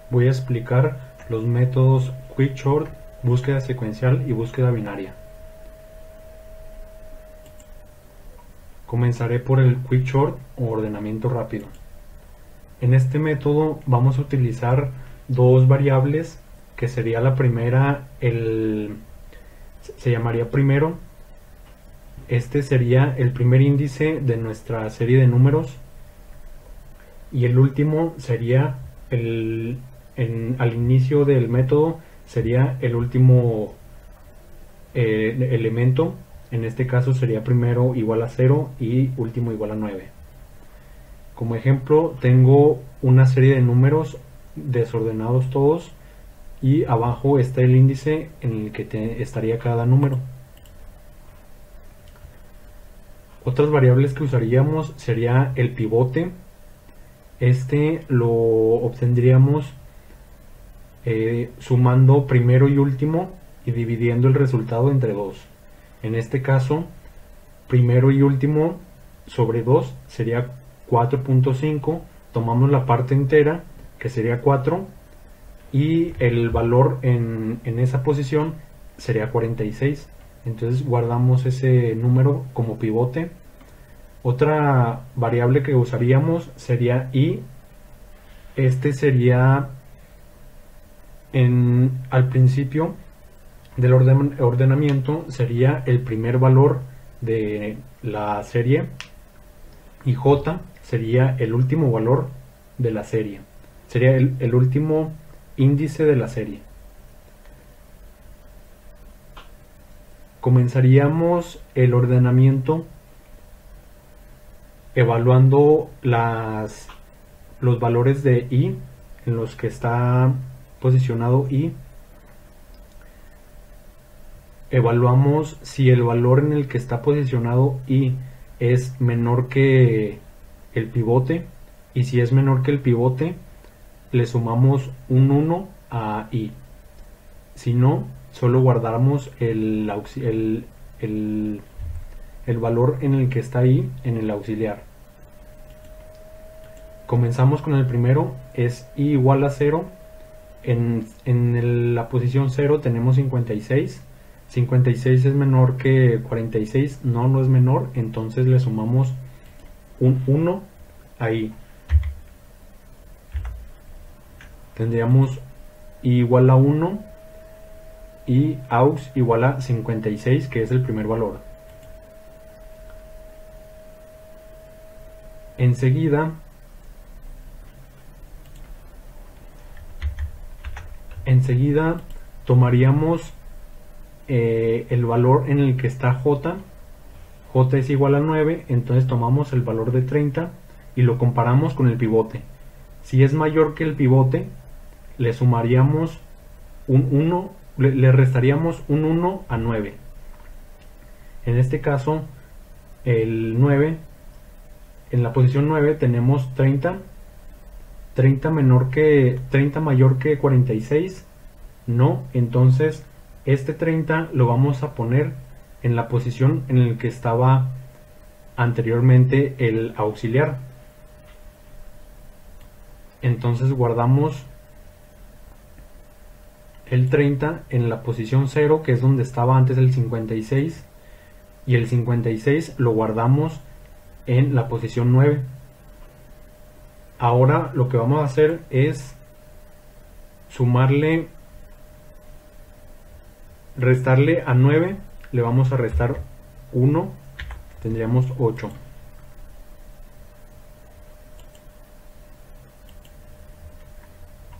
voy a explicar los métodos QuickSort, búsqueda secuencial y búsqueda binaria. Comenzaré por el QuickSort o ordenamiento rápido. En este método vamos a utilizar dos variables, que sería la primera, se llamaría primero. Este sería el primer índice de nuestra serie de números y el último sería al inicio del método sería el último elemento. En este caso sería primero igual a 0 y último igual a 9. Como ejemplo tengo una serie de números desordenados todos y abajo está el índice en el que estaría cada número. Otras variables que usaríamos sería el pivote. Este lo obtendríamos sumando primero y último y dividiendo el resultado entre 2. En este caso, primero y último sobre 2 sería 4.5. Tomamos la parte entera, que sería 4, y el valor en esa posición sería 46. Entonces guardamos ese número como pivote. Otra variable que usaríamos sería i. Este sería al principio del ordenamiento, sería el primer valor de la serie, y j sería el último valor de la serie, sería el último índice de la serie. Comenzaríamos el ordenamiento evaluando los valores de i en los que está posicionado i. Evaluamos si el valor en el que está posicionado i es menor que el pivote, y si es menor que el pivote le sumamos un 1 a i. Si no, solo guardamos el valor en el que está i en el auxiliar. Comenzamos con el primero, es i igual a 0. En la posición 0 tenemos 56. 56 es menor que 46, no es menor, entonces le sumamos un 1 ahí. Tendríamos i igual a 1 y aux igual a 56, que es el primer valor. Enseguida tomaríamos el valor en el que está j es igual a 9, entonces tomamos el valor de 30 y lo comparamos con el pivote. Si es mayor que el pivote, le sumaríamos un 1, le restaríamos un 1 a 9. En este caso, el 9, en la posición 9 tenemos 30 mayor que 46, no, entonces este 30 lo vamos a poner en la posición en la que estaba anteriormente el auxiliar. Entonces guardamos el 30 en la posición 0, que es donde estaba antes el 56, y el 56 lo guardamos en la posición 9. Ahora lo que vamos a hacer es restarle a 9, le vamos a restar 1, tendríamos 8.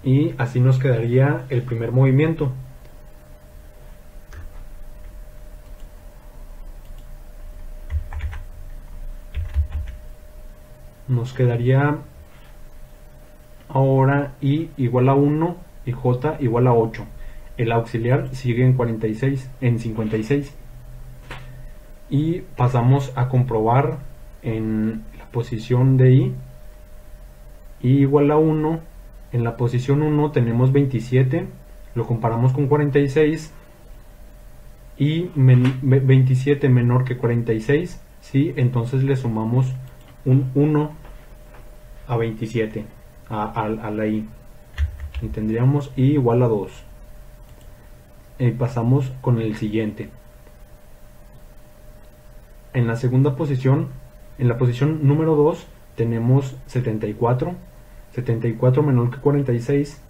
Y así nos quedaría el primer movimiento. Nos quedaría ahora i igual a 1 y j igual a 8. El auxiliar sigue en 56. Y pasamos a comprobar en la posición de i igual a 1. En la posición 1 tenemos 27, lo comparamos con 46, y 27 menor que 46, ¿sí? Entonces le sumamos un 1 a 27, a la i. y tendríamos i igual a 2. Y pasamos con el siguiente. En la segunda posición, en la posición número 2, tenemos 74. 74 menor que 46.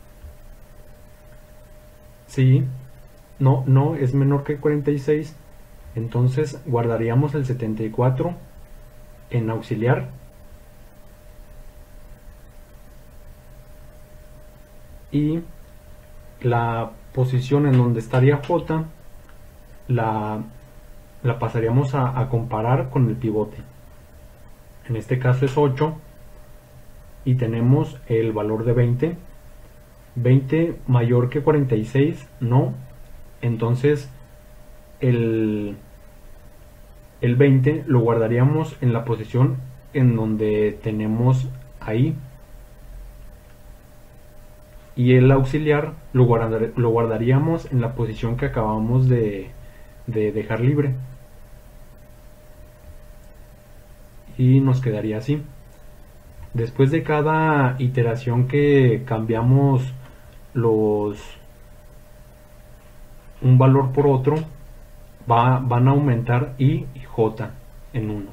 Sí, no es menor que 46. Entonces guardaríamos el 74 en auxiliar. Y la posición en donde estaría J la pasaríamos a comparar con el pivote. En este caso es 8 y tenemos el valor de 20. 20 mayor que 46, no. Entonces el 20 lo guardaríamos en la posición en donde tenemos ahí. Y el auxiliar lo guardaríamos en la posición que acabamos de dejar libre. Y nos quedaría así. Después de cada iteración que cambiamos un valor por otro, van a aumentar i y j en 1.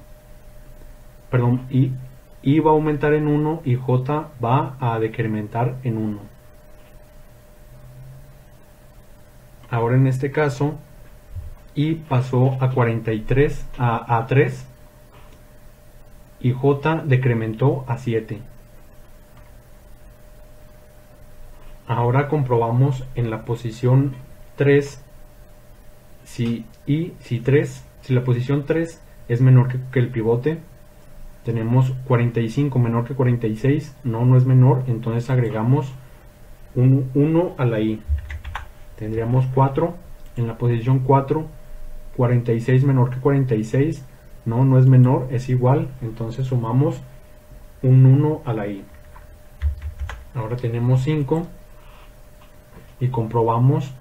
Perdón, i va a aumentar en 1 y j va a decrementar en 1. Ahora en este caso, i pasó a 43 a 3 y j decrementó a 7. Ahora comprobamos en la posición 3 si la posición 3 es menor que el pivote. Tenemos 45 menor que 46, no es menor, entonces agregamos un 1 a la i. Tendríamos 4 en la posición 4. 46 menor que 46, no es menor, es igual, entonces sumamos un 1 a la i. Ahora tenemos 5 y comprobamos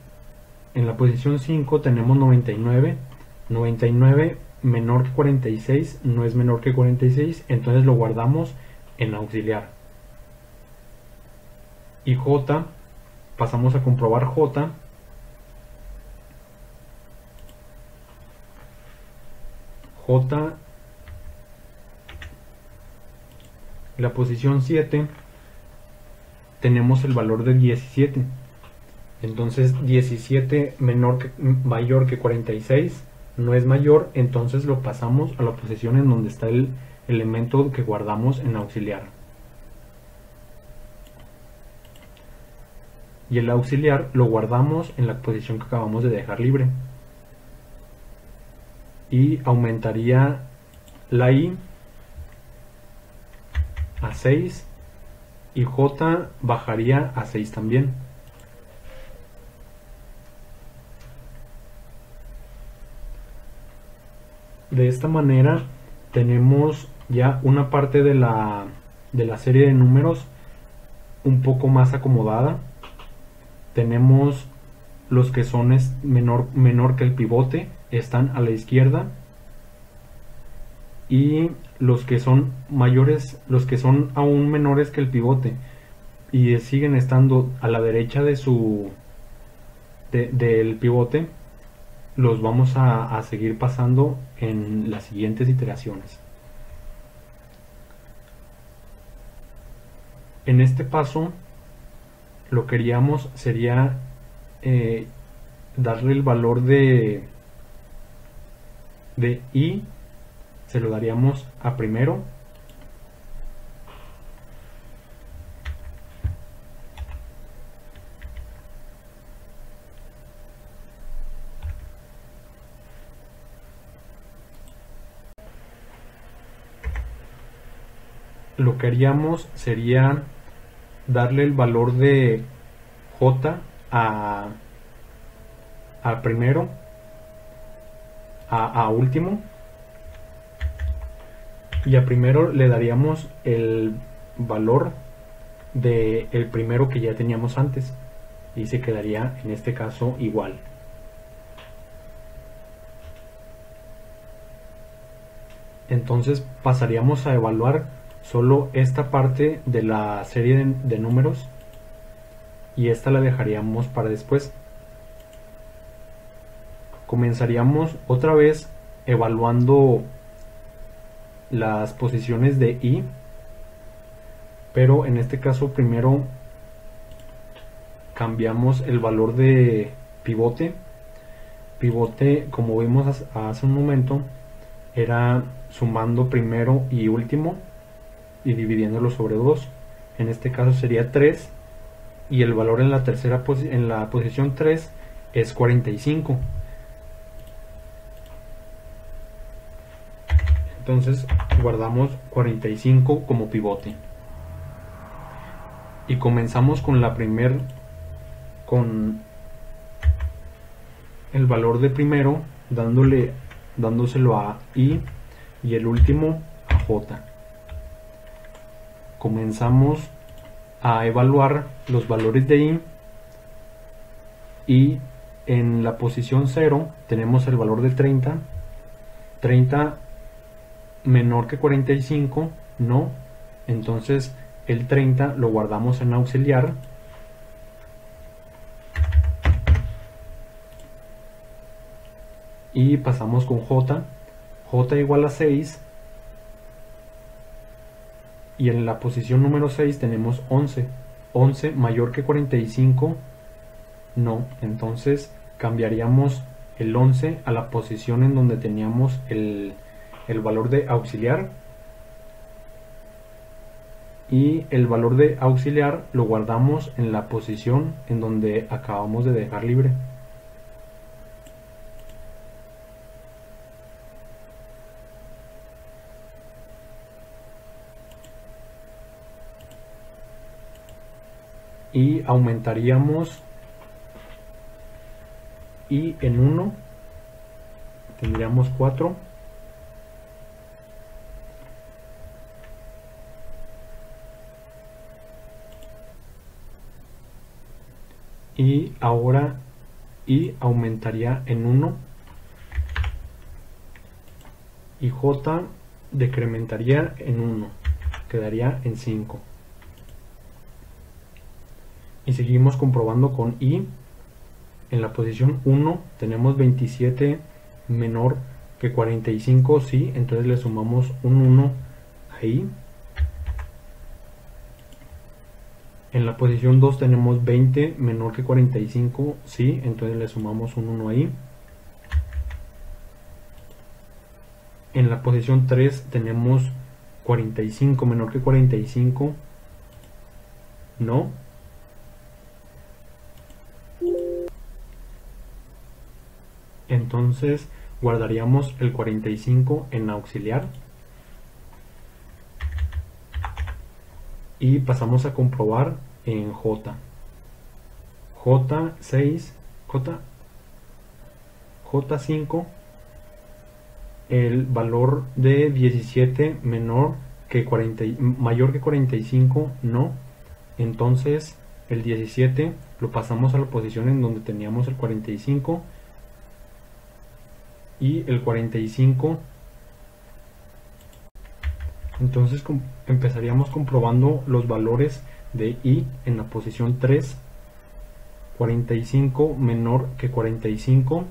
en la posición 5 tenemos 99. 99 menor que 46, no es menor que 46, entonces lo guardamos en auxiliar. Y j, pasamos a comprobar j. J, la posición 7, tenemos el valor de 17. Entonces 17 mayor que 46, no es mayor, entonces lo pasamos a la posición en donde está el elemento que guardamos en auxiliar. Y el auxiliar lo guardamos en la posición que acabamos de dejar libre. Y aumentaría la i a 6 y j bajaría a 6 también. De esta manera tenemos ya una parte de la serie de números un poco más acomodada. Tenemos los que son menor que el pivote, están a la izquierda, y los que son mayores, los que son aún menores que el pivote y siguen estando a la derecha de del pivote, los vamos a seguir pasando en las siguientes iteraciones. En este paso lo que haríamos sería darle el valor de i, se lo daríamos a primero, lo que haríamos sería darle el valor de j a primero, a último, y a primero le daríamos el valor de el primero que ya teníamos antes y se quedaría en este caso igual. Entonces pasaríamos a evaluar solo esta parte de la serie de números y esta la dejaríamos para después. Comenzaríamos otra vez evaluando las posiciones de I, pero en este caso primero cambiamos el valor de pivote. Pivote, como vimos hace un momento, era sumando primero y último y dividiéndolo sobre 2. En este caso sería 3 y el valor en la tercera en la posición 3 es 45. Entonces guardamos 45 como pivote y comenzamos con con el valor de primero dándoselo a I y el último a J. Comenzamos a evaluar los valores de I y en la posición 0 tenemos el valor de 30. 30 menor que 45, no. Entonces el 30 lo guardamos en auxiliar y pasamos con J. J igual a 6 y en la posición número 6 tenemos 11. 11 mayor que 45, no. Entonces cambiaríamos el 11 a la posición en donde teníamos el valor de auxiliar y el valor de auxiliar lo guardamos en la posición en donde acabamos de dejar libre. Y aumentaríamos y en 1 tendríamos 4 y ahora y aumentaría en 1 y J decrementaría en 1, quedaría en 5. Y seguimos comprobando con I. En la posición 1 tenemos 27 menor que 45, sí, entonces le sumamos un 1 ahí. En la posición 2 tenemos 20 menor que 45, sí, entonces le sumamos un 1 ahí. En la posición 3 tenemos 45 menor que 45, no. Entonces guardaríamos el 45 en auxiliar y pasamos a comprobar en J. J6, J5, el valor de 17 menor que 40, mayor que 45, no. Entonces el 17 lo pasamos a la posición en donde teníamos el 45 y el 45. Entonces empezaríamos comprobando los valores de I en la posición 3. 45 menor que 45,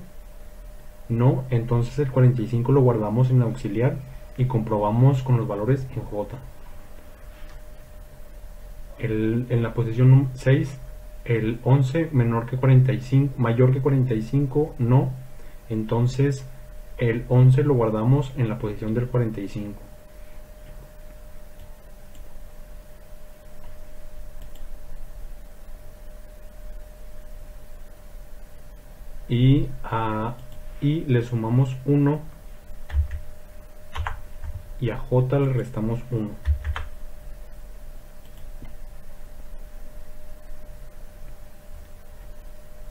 no. Entonces el 45 lo guardamos en auxiliar y comprobamos con los valores en J. En la posición 6, el 11 menor que 45, mayor que 45, no. Entonces el 11 lo guardamos en la posición del 45. Y a I le sumamos 1 y a J le restamos 1.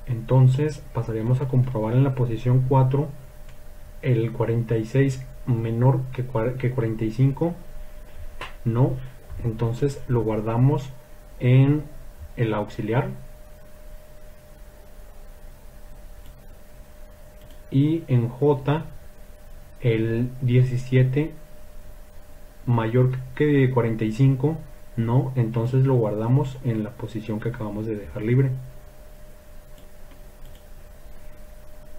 Entonces pasaríamos a comprobar en la posición 4 el 46 menor que 45, no. Entonces lo guardamos en el auxiliar y en J el 17 mayor que 45, no, entonces lo guardamos en la posición que acabamos de dejar libre.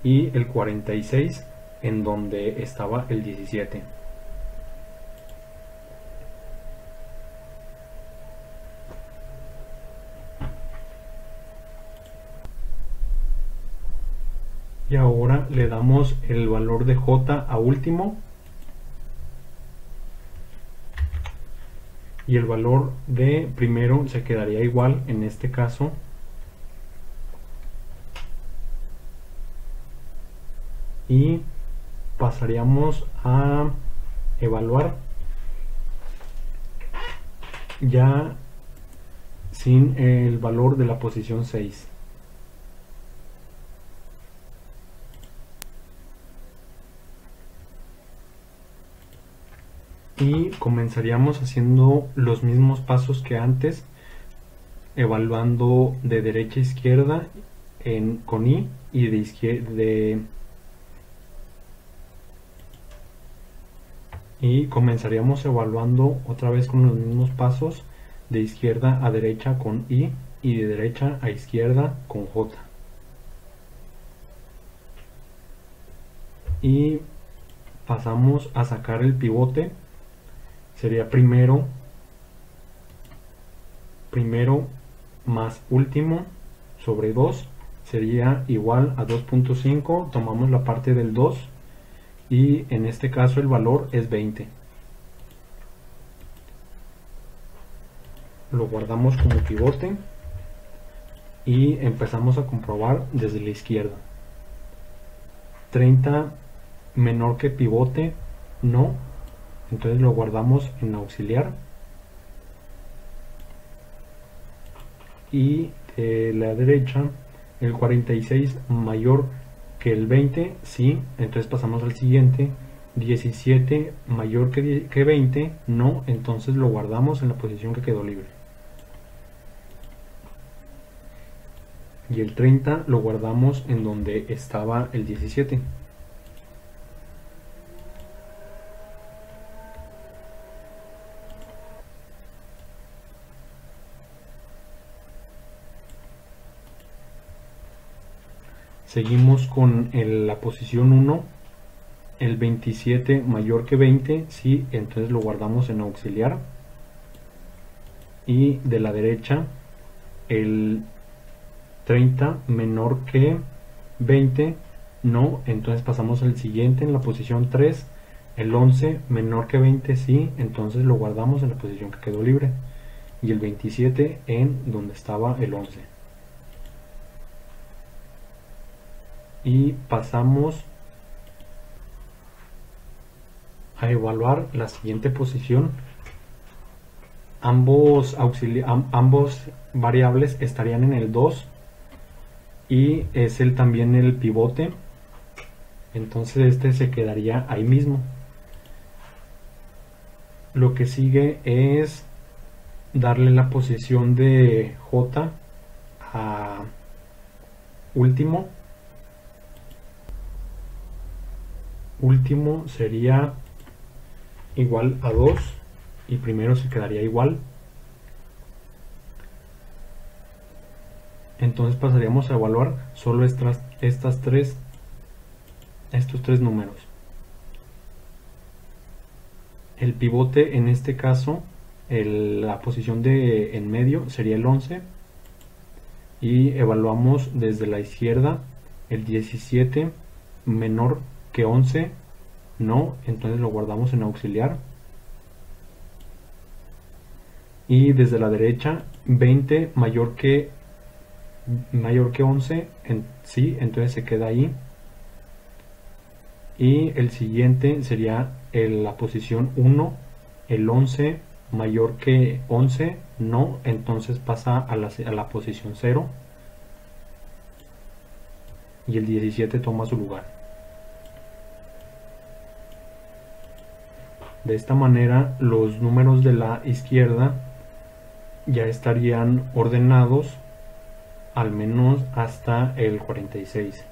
Y el 46 en donde estaba el 17. Y ahora le damos el valor de J a último y el valor de primero se quedaría igual en este caso. Y pasaríamos a evaluar ya sin el valor de la posición 6. Y comenzaríamos haciendo los mismos pasos que antes, evaluando de derecha a izquierda con I y de izquierda y comenzaríamos evaluando otra vez con los mismos pasos de izquierda a derecha con I y de derecha a izquierda con J. Y pasamos a sacar el pivote. Sería primero más último sobre 2 sería igual a 2.5. Tomamos la parte del 2 y en este caso el valor es 20. Lo guardamos como pivote y empezamos a comprobar desde la izquierda. 30 menor que pivote, no, entonces lo guardamos en auxiliar. Y de la derecha el 46 mayor que el 20, sí, entonces pasamos al siguiente. 17 mayor que 20, no, entonces lo guardamos en la posición que quedó libre. Y el 30 lo guardamos en donde estaba el 17. Seguimos con la posición 1, el 27 mayor que 20, sí, entonces lo guardamos en auxiliar. Y de la derecha el 30 menor que 20, no, entonces pasamos al siguiente en la posición 3. El 11 menor que 20, sí, entonces lo guardamos en la posición que quedó libre. Y el 27 en donde estaba el 11. Y pasamos a evaluar la siguiente posición. Ambos variables estarían en el 2 y es también el pivote, entonces este se quedaría ahí mismo. Lo que sigue es darle la posición de J a último. Último sería igual a 2 y primero se quedaría igual. Entonces pasaríamos a evaluar solo estos tres números. El pivote en este caso, la posición de en medio sería el 11 y evaluamos desde la izquierda el 17 menor que 11, no, entonces lo guardamos en auxiliar. Y desde la derecha 20 mayor que 11, sí, entonces se queda ahí. Y el siguiente sería la posición 1, el 11 mayor que 11, no, entonces pasa a la posición 0 y el 17 toma su lugar. De esta manera los números de la izquierda ya estarían ordenados al menos hasta el 46.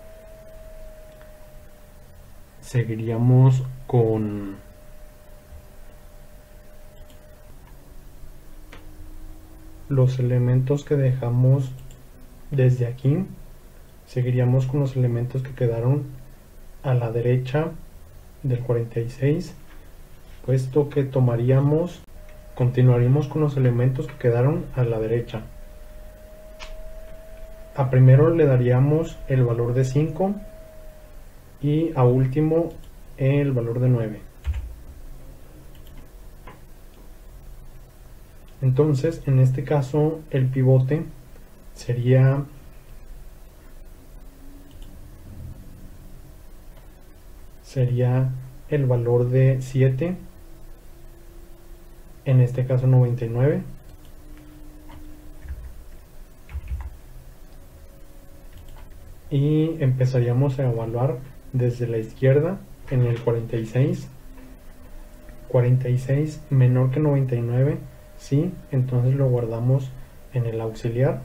Seguiríamos con los elementos que dejamos desde aquí, seguiríamos con los elementos que quedaron a la derecha del 46, puesto que continuaríamos con los elementos que quedaron a la derecha. A primero le daríamos el valor de 5 y a último el valor de 9. Entonces, en este caso, el pivote sería el valor de 7, en este caso 99, y empezaríamos a evaluar desde la izquierda en el 46 menor que 99, sí, entonces lo guardamos en el auxiliar.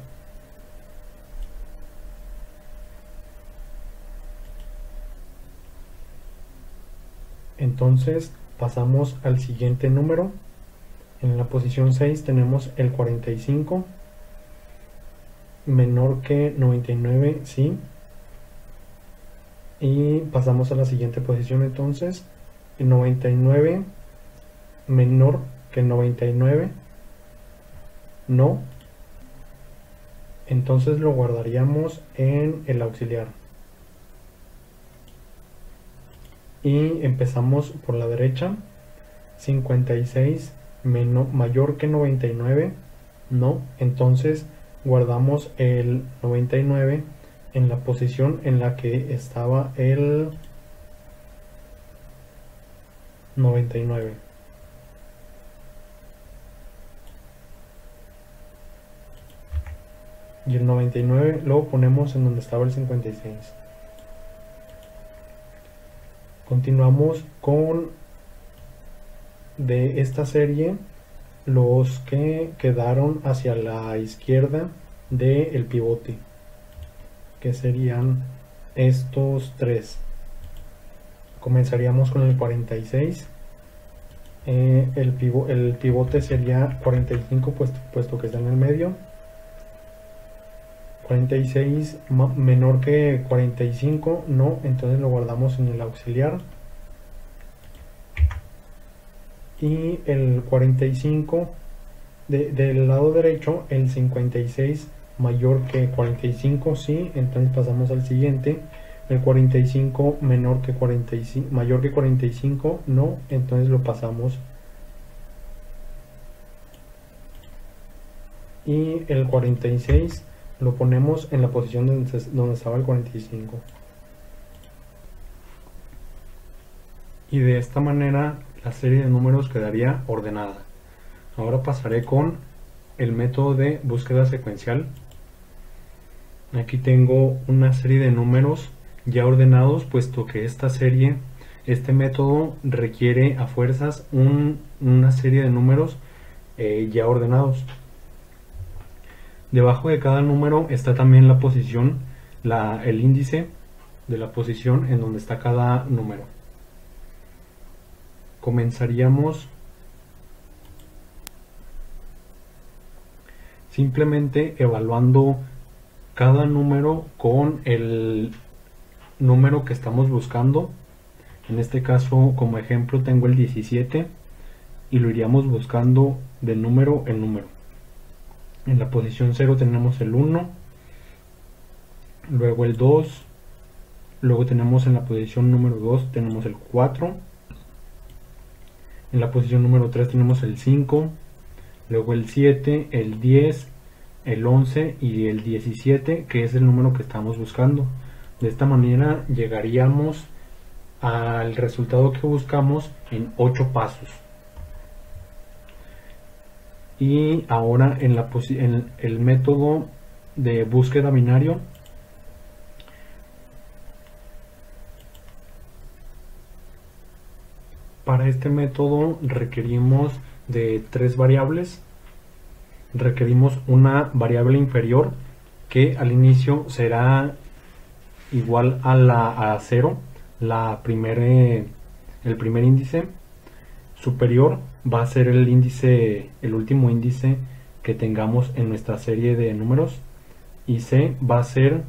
Entonces pasamos al siguiente número. En la posición 6 tenemos el 45 menor que 99, sí, y pasamos a la siguiente posición. Entonces el 99 menor que 99, no, entonces lo guardaríamos en el auxiliar. Y empezamos por la derecha. 56 mayor que 99, no, entonces guardamos el 99 en la posición en la que estaba el 99. Y el 99 lo ponemos en donde estaba el 56. Continuamos con de esta serie los que quedaron hacia la izquierda del pivote, que serían estos tres. Comenzaríamos con el 46. El pivote sería 45 puesto que está en el medio. 46 menor que 45, no, entonces lo guardamos en el auxiliar. Y el 45 del lado derecho, el 56 mayor que 45, sí, entonces pasamos al siguiente. El 45 mayor que 45, no, entonces lo pasamos. Y el 46 lo ponemos en la posición donde estaba el 45. Y de esta manera la serie de números quedaría ordenada. Ahora pasaré con el método de búsqueda secuencial. Aquí tengo una serie de números ya ordenados, puesto que este método requiere a fuerzas una serie de números ya ordenados. Debajo de cada número está también la posición, el índice de la posición en donde está cada número. Comenzaríamos simplemente evaluando cada número con el número que estamos buscando. En este caso, como ejemplo, tengo el 17 y lo iríamos buscando de número en número. En la posición 0 tenemos el 1, luego el 2, luego tenemos en la posición número 2 tenemos el 4, en la posición número 3 tenemos el 5, luego el 7, el 10, el 11 y el 17, que es el número que estamos buscando. De esta manera llegaríamos al resultado que buscamos en 8 pasos. Y ahora en el método de búsqueda binario, para este método requerimos de 3 variables. Requerimos una variable inferior que al inicio será igual a 0, el primer índice. Superior va a ser el último índice que tengamos en nuestra serie de números, y C va a ser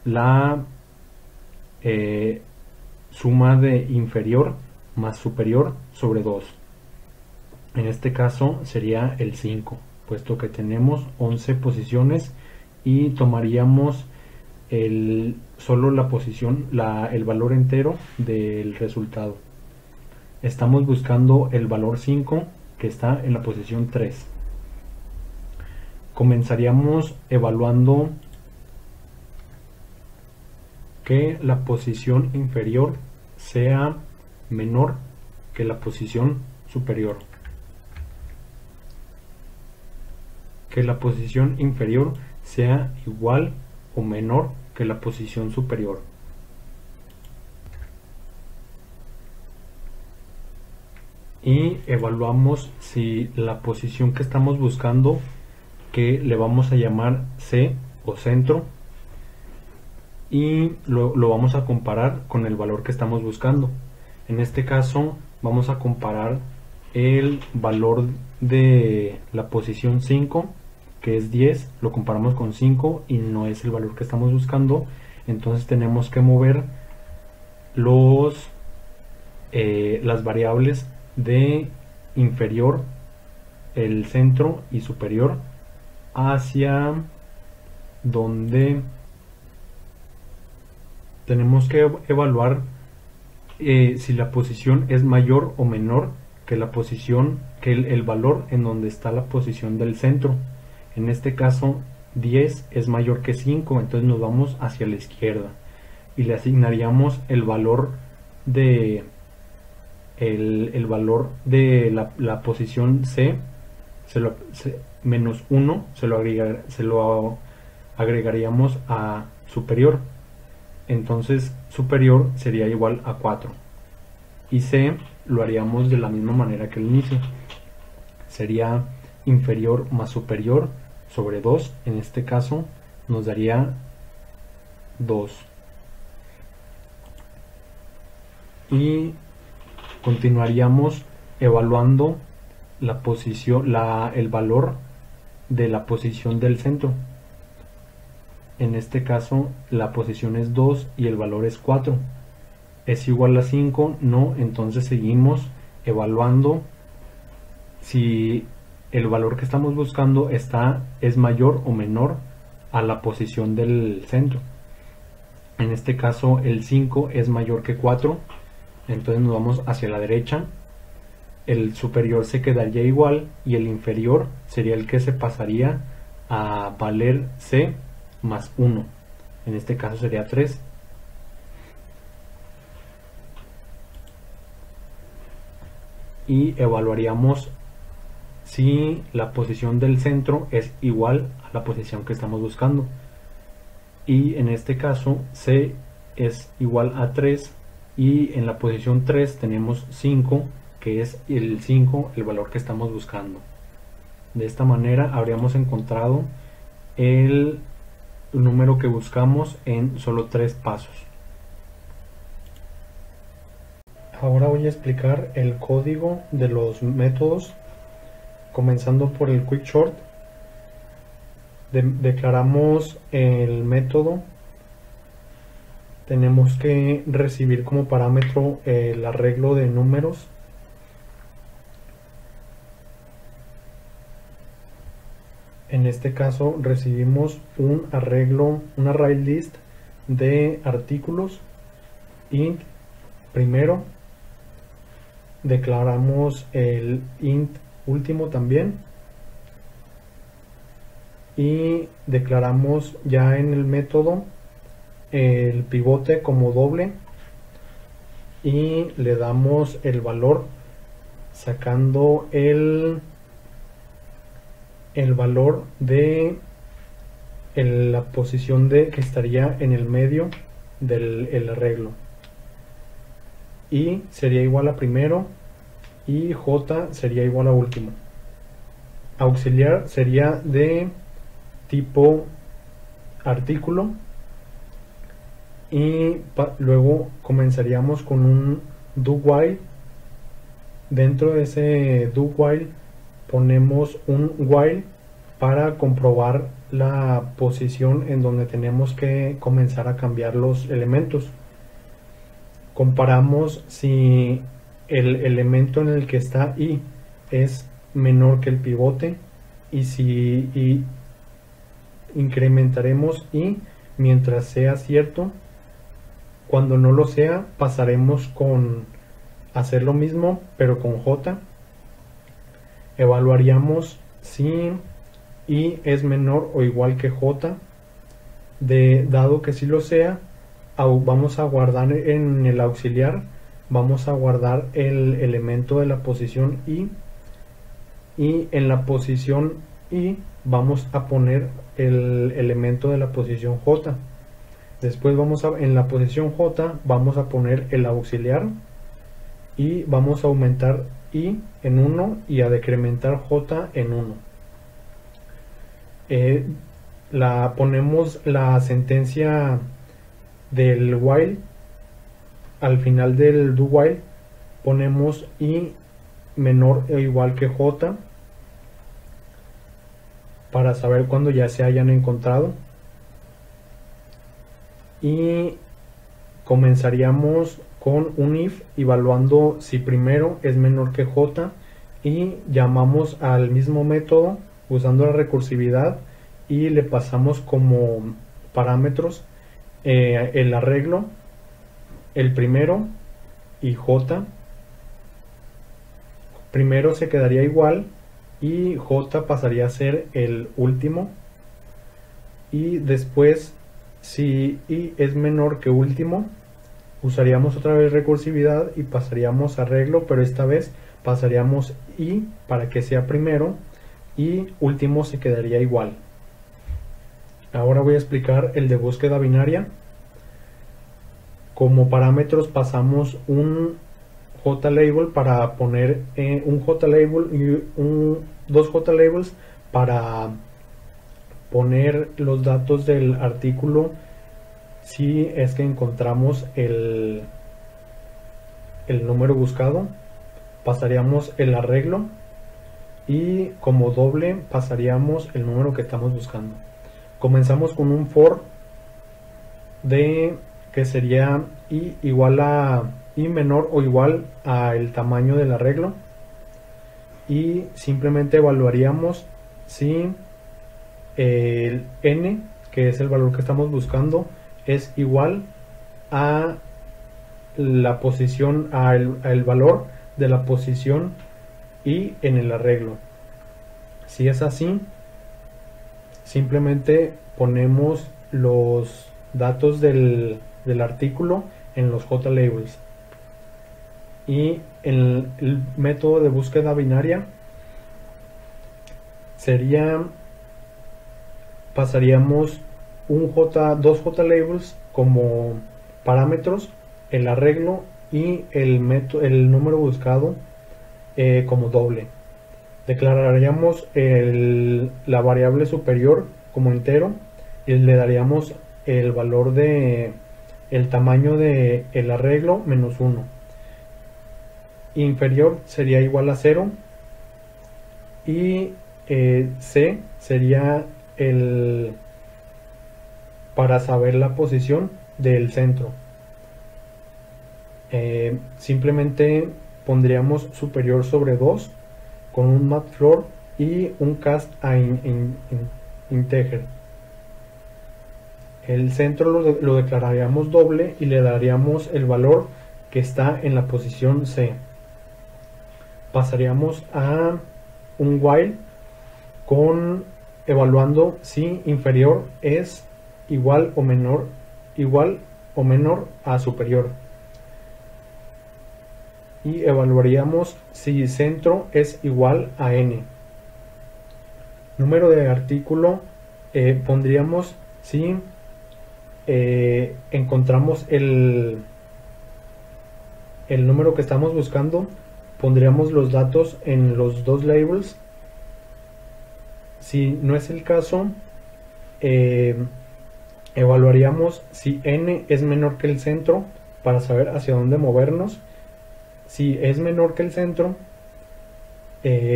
la suma de inferior más superior sobre 2. En este caso sería el 5, puesto que tenemos 11 posiciones y tomaríamos solo la posición, el valor entero del resultado. Estamos buscando el valor 5, que está en la posición 3. Comenzaríamos evaluando que la posición inferior sea menor que la posición superior. Que la posición inferior sea igual o menor que la posición superior. Y evaluamos si la posición que estamos buscando, que le vamos a llamar C o centro, y lo vamos a comparar con el valor que estamos buscando. En este caso vamos a comparar el valor de la posición 5, que es 10, lo comparamos con 5 y no es el valor que estamos buscando. Entonces tenemos que mover las variables de inferior, el centro y superior hacia donde tenemos que evaluar si la posición es mayor o menor que la posición, que el valor en donde está la posición del centro. En este caso 10 es mayor que 5, entonces nos vamos hacia la izquierda y le asignaríamos el valor de la posición C, menos 1, se lo agregaríamos a superior. Entonces superior sería igual a 4, y C lo haríamos de la misma manera que el inicio, sería inferior más superior sobre 2. En este caso nos daría 2, y continuaríamos evaluando la posición, el valor de la posición del centro. En este caso la posición es 2 y el valor es 4. ¿Es igual a 5? No. Entonces seguimos evaluando si el valor que estamos buscando es mayor o menor a la posición del centro. En este caso el 5 es mayor que 4, entonces nos vamos hacia la derecha. El superior se quedaría igual y el inferior sería el que se pasaría a valer C más 1. En este caso sería 3. Y evaluaríamos si la posición del centro es igual a la posición que estamos buscando. Y en este caso C es igual a 3, y en la posición 3 tenemos 5, que es el 5 el valor que estamos buscando. De esta manera habríamos encontrado el número que buscamos en solo 3 pasos. Ahora voy a explicar el código de los métodos, comenzando por el Quick Short. Declaramos el método. Tenemos que recibir como parámetro el arreglo de números. En este caso recibimos un array list de artículos int primero. Declaramos el int último también, y declaramos ya en el método el pivote como doble, y le damos el valor sacando el valor de la posición que estaría en el medio del arreglo, y sería igual a primero y j sería igual a último. Auxiliar sería de tipo artículo, y luego comenzaríamos con un do while. Dentro de ese do while ponemos un while para comprobar la posición en donde tenemos que comenzar a cambiar los elementos. Comparamos si el elemento en el que está Y es menor que el pivote, y si incrementaremos Y mientras sea cierto. Cuando no lo sea, pasaremos con hacer lo mismo pero con J. Evaluaríamos si Y es menor o igual que J. Dado que si lo sea, vamos a guardar en el auxiliar, vamos a guardar el elemento de la posición Y, y en la posición Y vamos a poner el elemento de la posición J. Después en la posición J vamos a poner el auxiliar y vamos a aumentar Y en 1 y a decrementar J en 1. Ponemos la sentencia del while al final del do while, ponemos Y menor o igual que J para saber cuándo ya se hayan encontrado, y comenzaríamos con un if evaluando si primero es menor que J, y llamamos al mismo método usando la recursividad y le pasamos como parámetros el arreglo, el primero y J. Primero se quedaría igual y J pasaría a ser el último, y después si Y es menor que último usaríamos otra vez recursividad y pasaríamos a arreglo, pero esta vez pasaríamos Y para que sea primero y último se quedaría igual. Ahora voy a explicar el de búsqueda binaria. Como parámetros pasamos un JLabel para poner un JLabel y dos JLabels para poner los datos del artículo si es que encontramos el número buscado. Pasaríamos el arreglo y como doble pasaríamos el número que estamos buscando. Comenzamos con un for que sería Y igual a Y menor o igual a el tamaño del arreglo, y simplemente evaluaríamos si el n, que es el valor que estamos buscando, es igual a la posición, al valor de la posición Y en el arreglo. Si es así, simplemente ponemos los datos del artículo en los JLabels. Y en el método de búsqueda binaria pasaríamos dos JLabels como parámetros, el arreglo y el número buscado como doble. Declararíamos la variable superior como entero y le daríamos el valor de el tamaño de el arreglo menos 1. Inferior sería igual a 0 y C sería para saber la posición del centro. Simplemente pondríamos superior sobre 2 con un matfloor y un cast a integer. El centro lo declararíamos doble y le daríamos el valor que está en la posición C. Pasaríamos a un while evaluando si inferior es igual o menor a superior, y evaluaríamos si centro es igual a n. Número de artículo, pondríamos si encontramos el número que estamos buscando, pondríamos los datos en los dos labels. Si no es el caso, evaluaríamos si n es menor que el centro para saber hacia dónde movernos. Si es menor que el centro,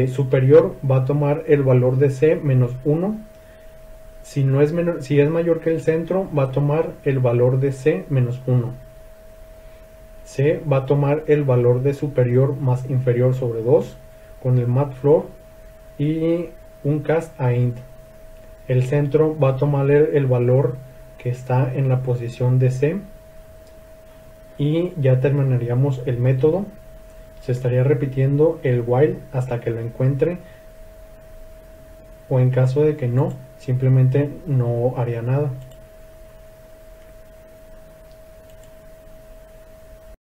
superior va a tomar el valor de C menos 1. Si es mayor que el centro, va a tomar el valor de C menos 1. C va a tomar el valor de superior más inferior sobre 2 con el matfloor y un cast a int. El centro va a tomar el valor que está en la posición de C y ya terminaríamos el método. Se estaría repitiendo el while hasta que lo encuentre, o en caso de que no, simplemente no haría nada.